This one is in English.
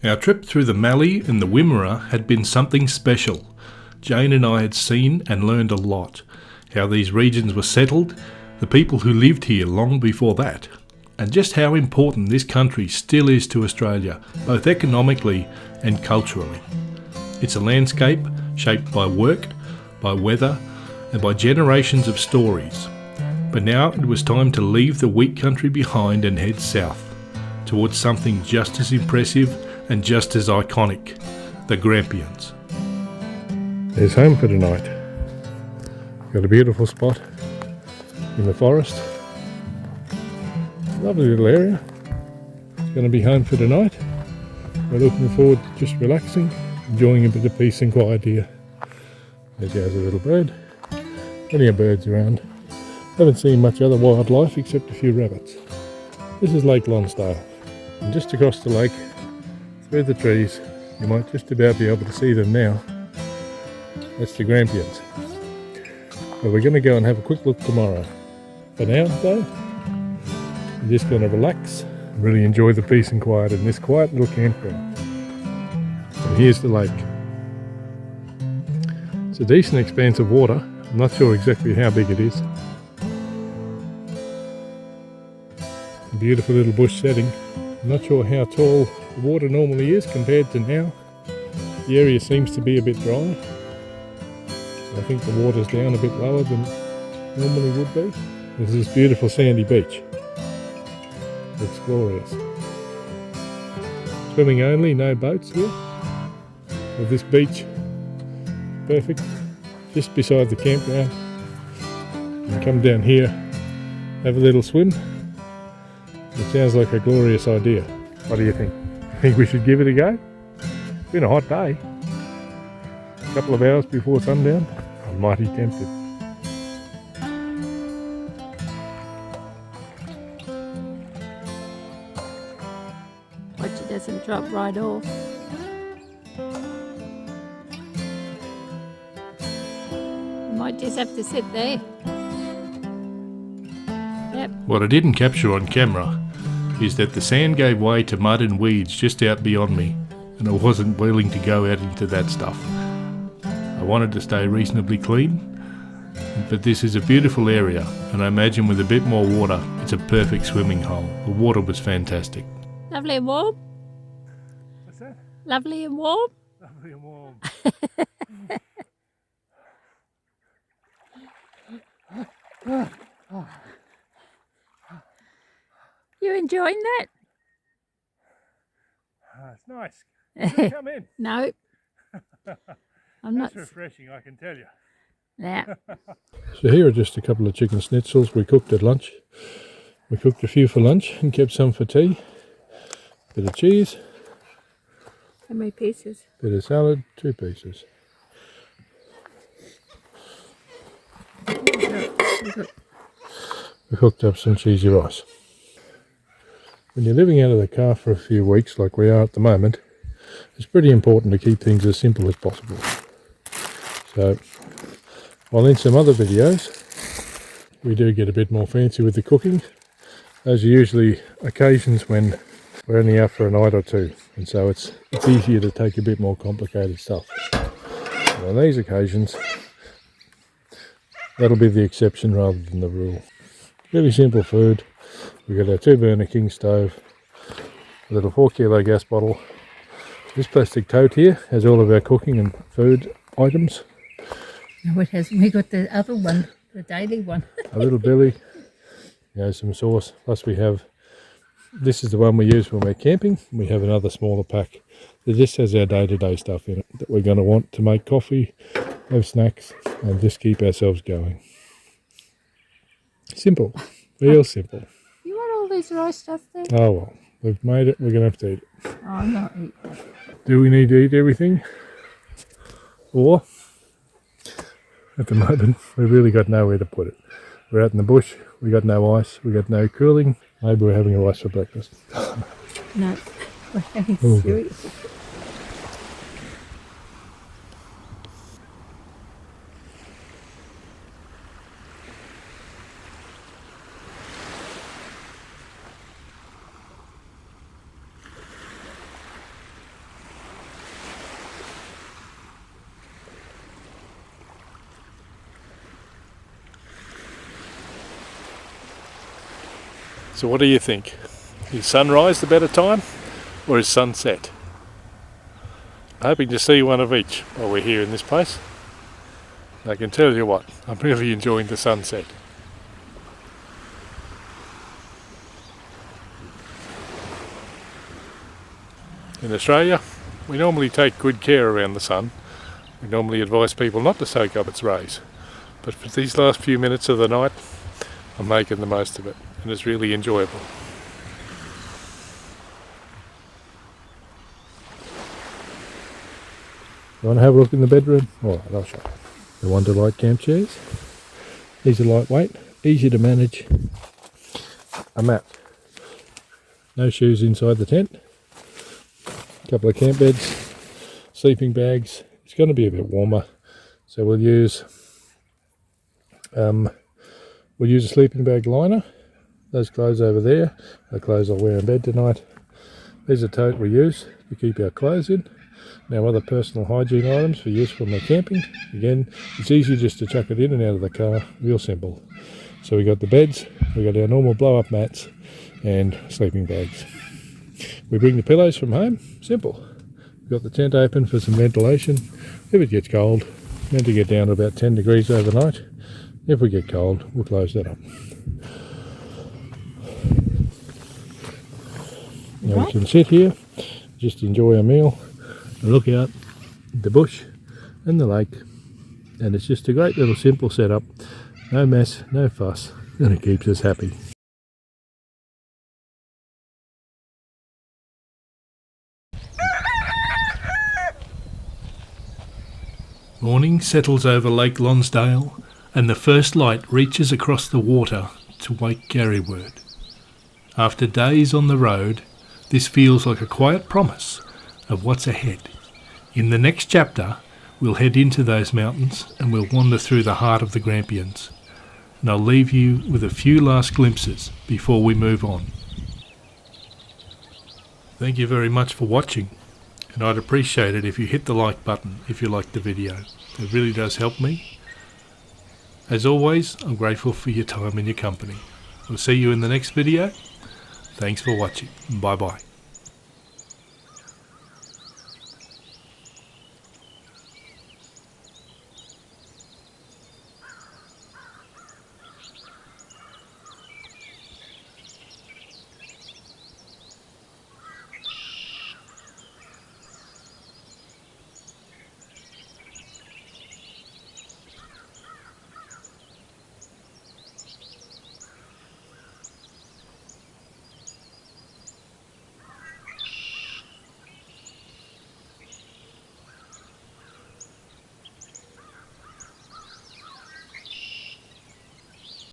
Our trip through the Mallee and the Wimmera had been something special. Jayne and I had seen and learned a lot. How these regions were settled, the people who lived here long before that, and just how important this country still is to Australia, both economically and culturally. It's a landscape shaped by work, by weather, and by generations of stories. But now it was time to leave the wheat country behind and head south, towards something just as impressive and just as iconic, the Grampians. There's home for tonight. Got a beautiful spot in the forest. Lovely little area. It's going to be home for tonight. We're looking forward to just relaxing, enjoying a bit of peace and quiet here. There's a little bird. Plenty of birds around. Haven't seen much other wildlife except a few rabbits. This is Lake Lonsdale. And just across the lake, through the trees, you might just about be able to see them now. That's the Grampians. But we're going to go and have a quick look tomorrow. For now, though, I'm just going to relax and really enjoy the peace and quiet in this quiet little campground. And here's the lake. It's a decent expanse of water. I'm not sure exactly how big it is. A beautiful little bush setting. I'm not sure how tall the water normally is compared to now. The area seems to be a bit dry. I think the water's down a bit lower than normally would be. There's this beautiful sandy beach. It's glorious. Swimming only, no boats here. Well, this beach, perfect, just beside the campground. You can come down here, have a little swim. It sounds like a glorious idea. What do you think? You think we should give it a go? It's been a hot day. A couple of hours before sundown. I'm mighty tempted. Watch it doesn't drop right off. You might just have to sit there. Yep. What I didn't capture on camera is that the sand gave way to mud and weeds just out beyond me, and I wasn't willing to go out into that stuff. I wanted to stay reasonably clean, but this is a beautiful area, and I imagine with a bit more water, it's a perfect swimming hole. The water was fantastic. Lovely and warm? What's that? Lovely and warm? Lovely and warm. You enjoying that? It's nice. Can you come in? No. I'm not. That's refreshing, I can tell you. Yeah. So here are just a couple of chicken schnitzels we cooked at lunch. We cooked a few for lunch and kept some for tea. Bit of cheese. How many pieces? Bit of salad, 2 pieces. We cooked up some cheesy rice. When you're living out of the car for a few weeks like we are at the moment, it's pretty important to keep things as simple as possible. So, while in some other videos we do get a bit more fancy with the cooking, those are usually occasions when we're only out for a night or two, and so it's easier to take a bit more complicated stuff. And on these occasions, that'll be the exception rather than the rule. Really simple food. We've got our 2-burner King stove, a little 4-kilo gas bottle. This plastic tote here has all of our cooking and food items. No, it hasn't. We got the other one, the daily one. A little billy, some sauce. Plus we have, this is the one we use when we're camping. We have another smaller pack that just has our day-to-day stuff in it that we're going to want to make coffee, have snacks, and just keep ourselves going. Simple, real simple. You want all these rice stuff there? Oh well, we've made it, we're going to have to eat it. Oh, I'm not eating it. Do we need to eat everything? Or, at the moment, we've really got nowhere to put it. We're out in the bush, we got no ice, we got no cooling. Maybe we're having a rice for breakfast. No, we're having cereal. So what do you think? Is sunrise the better time, or is sunset? Hoping to see one of each while we're here in this place. I can tell you what, I'm really enjoying the sunset. In Australia, we normally take good care around the sun. We normally advise people not to soak up its rays. But for these last few minutes of the night, I'm making the most of it, and it's really enjoyable. You want to have a look in the bedroom? Alright, I'll show you. The Wonder Light camp chairs. These are lightweight, easy to manage. A mat. No shoes inside the tent. A couple of camp beds, sleeping bags. It's going to be a bit warmer, so we'll use a sleeping bag liner. Those clothes over there, the clothes I'll wear in bed tonight. There's a tote we use to keep our clothes in. Now other personal hygiene items for use when we're camping. Again, it's easy just to chuck it in and out of the car, real simple. So we got the beds, we got our normal blow up mats and sleeping bags. We bring the pillows from home, simple. We've got the tent open for some ventilation. If it gets cold, meant to get down to about 10 degrees overnight. If we get cold, we'll close that up. Now we can sit here, just enjoy our meal, and look out at the bush and the lake. And it's just a great little simple setup. No mess, no fuss, and it keeps us happy. Morning settles over Lake Lonsdale, and the first light reaches across the water to wake Geriwerd. After days on the road, this feels like a quiet promise of what's ahead. In the next chapter, we'll head into those mountains and we'll wander through the heart of the Grampians. And I'll leave you with a few last glimpses before we move on. Thank you very much for watching. And I'd appreciate it if you hit the like button if you liked the video. It really does help me. As always, I'm grateful for your time and your company. We'll see you in the next video. Thanks for watching. Bye bye.